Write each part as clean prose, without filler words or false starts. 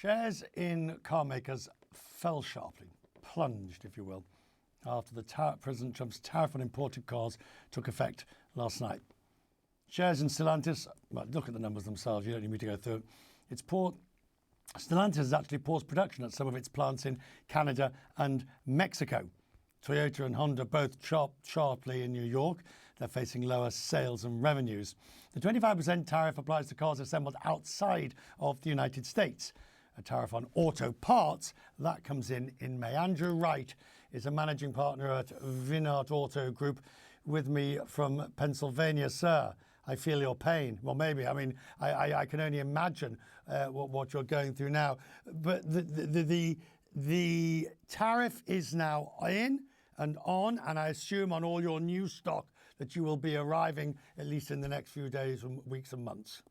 Shares in car makers fell sharply, plunged, if you will, after President Trump's tariff on imported cars took effect last night. Shares in Stellantis, well, look at the numbers themselves, you don't need me to go through it. Stellantis has actually paused production at some of its plants in Canada and Mexico. Toyota and Honda both chopped sharply in New York. They're facing lower sales and revenues. The 25% tariff applies to cars assembled outside of the United States. A tariff on auto parts, that comes in May. Andrew Wright is a managing partner at Vinart Auto Group with me from Pennsylvania. Sir, I feel your pain. Well, maybe. I mean, I can only imagine what you're going through now. But the tariff is now in and on, and I assume on all your new stock that you will be arriving at least in the next few days, weeks and months.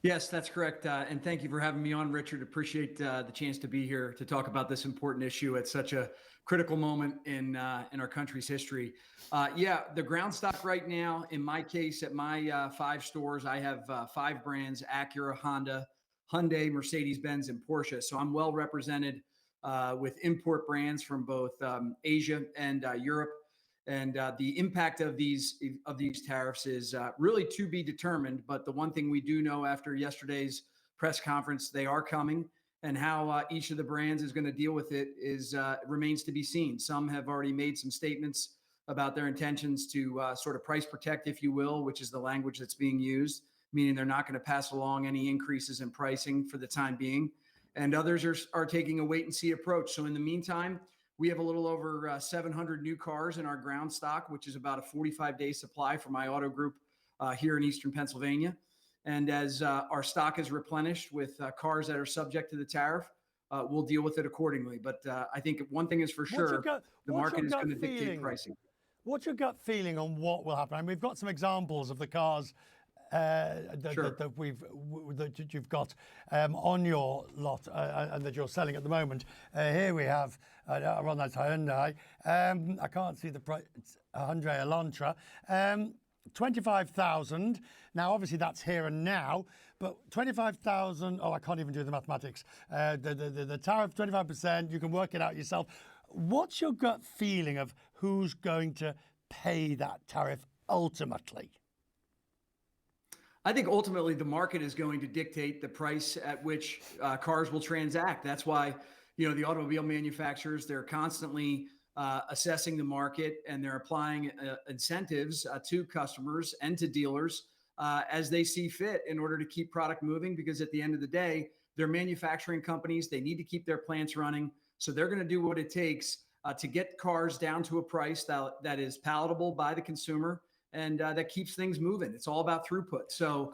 Yes, that's correct. And thank you for having me on, Richard. Appreciate the chance to be here to talk about this important issue at such a critical moment in our country's history. The ground stock right now, in my case, at my 5 stores, I have 5 brands: Acura, Honda, Hyundai, Mercedes-Benz, and Porsche. So I'm well represented with import brands from both Asia and Europe. And the impact of these tariffs is really to be determined. But the one thing we do know after yesterday's press conference, they are coming. And how each of the brands is going to deal with it remains to be seen. Some have already made some statements about their intentions to sort of price protect, if you will, which is the language that's being used, meaning they're not going to pass along any increases in pricing for the time being. And others are taking a wait and see approach. So in the meantime, we have a little over 700 new cars in our ground stock, which is about a 45-day supply for my auto group here in Eastern Pennsylvania. And as our stock is replenished with cars that are subject to the tariff, we'll deal with it accordingly. But I think one thing is for sure, the market is going to dictate pricing. What's your gut feeling on what will happen? I mean, we've got some examples of the cars that you've got on your lot and that you're selling at the moment. Here we have, on that Hyundai, I can't see the price, Hyundai Elantra, 25,000. Now, obviously, that's here and now, but 25,000, I can't even do the mathematics. The tariff, 25%, you can work it out yourself. What's your gut feeling of who's going to pay that tariff ultimately? I think ultimately the market is going to dictate the price at which cars will transact. That's why, the automobile manufacturers, they're constantly assessing the market, and they're applying incentives to customers and to dealers as they see fit in order to keep product moving. Because at the end of the day, they're manufacturing companies. They need to keep their plants running. So they're going to do what it takes to get cars down to a price that is palatable by the consumer and that keeps things moving. It's all about throughput. So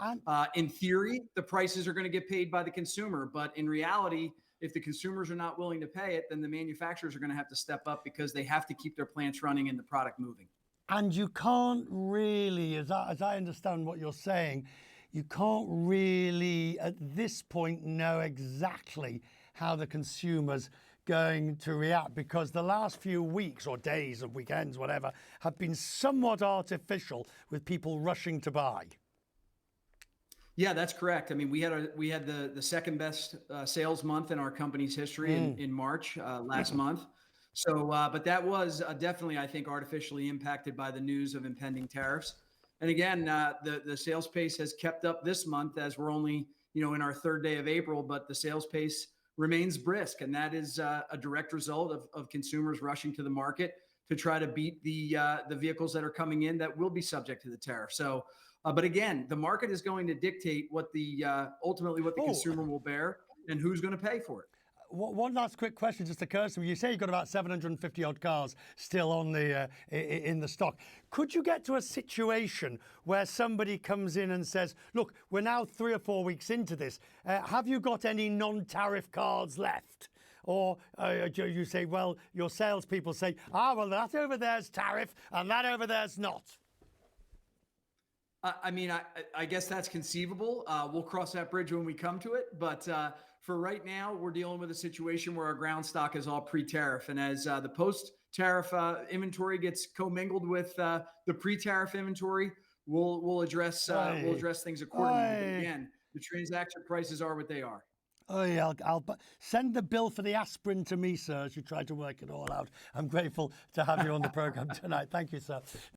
in theory, the prices are going to get paid by the consumer. But in reality, if the consumers are not willing to pay it, then the manufacturers are going to have to step up because they have to keep their plants running and the product moving. And you can't really, as I understand what you're saying, you can't really at this point know exactly how the consumer's going to react, because the last few weeks or days or weekends, whatever, have been somewhat artificial with people rushing to buy. Yeah, that's correct. I mean, we had the second best sales month in our company's history in March last month. So, but that was definitely, I think, artificially impacted by the news of impending tariffs. And again, the sales pace has kept up this month as we're only, in our 3rd day of April, but the sales pace remains brisk. And that is a direct result of consumers rushing to the market to try to beat the vehicles that are coming in that will be subject to the tariff. So, but again, the market is going to dictate what ultimately what the consumer will bear and who's going to pay for it. One last quick question just occurs to me. You say you've got about 750 odd cars still on in the stock. Could you get to a situation where somebody comes in and says, look, we're now 3 or 4 weeks into this. Have you got any non-tariff cars left? Or you say, well, your salespeople say, well, that over there's tariff and that over there's not. I mean, I guess that's conceivable. We'll cross that bridge when we come to it. But for right now, we're dealing with a situation where our ground stock is all pre-tariff. And as the post-tariff inventory gets commingled with the pre-tariff inventory, we'll address things accordingly. But again, the transaction prices are what they are. Oh, yeah, send the bill for the aspirin to me, sir, as you try to work it all out. I'm grateful to have you on the program tonight. Thank you, sir.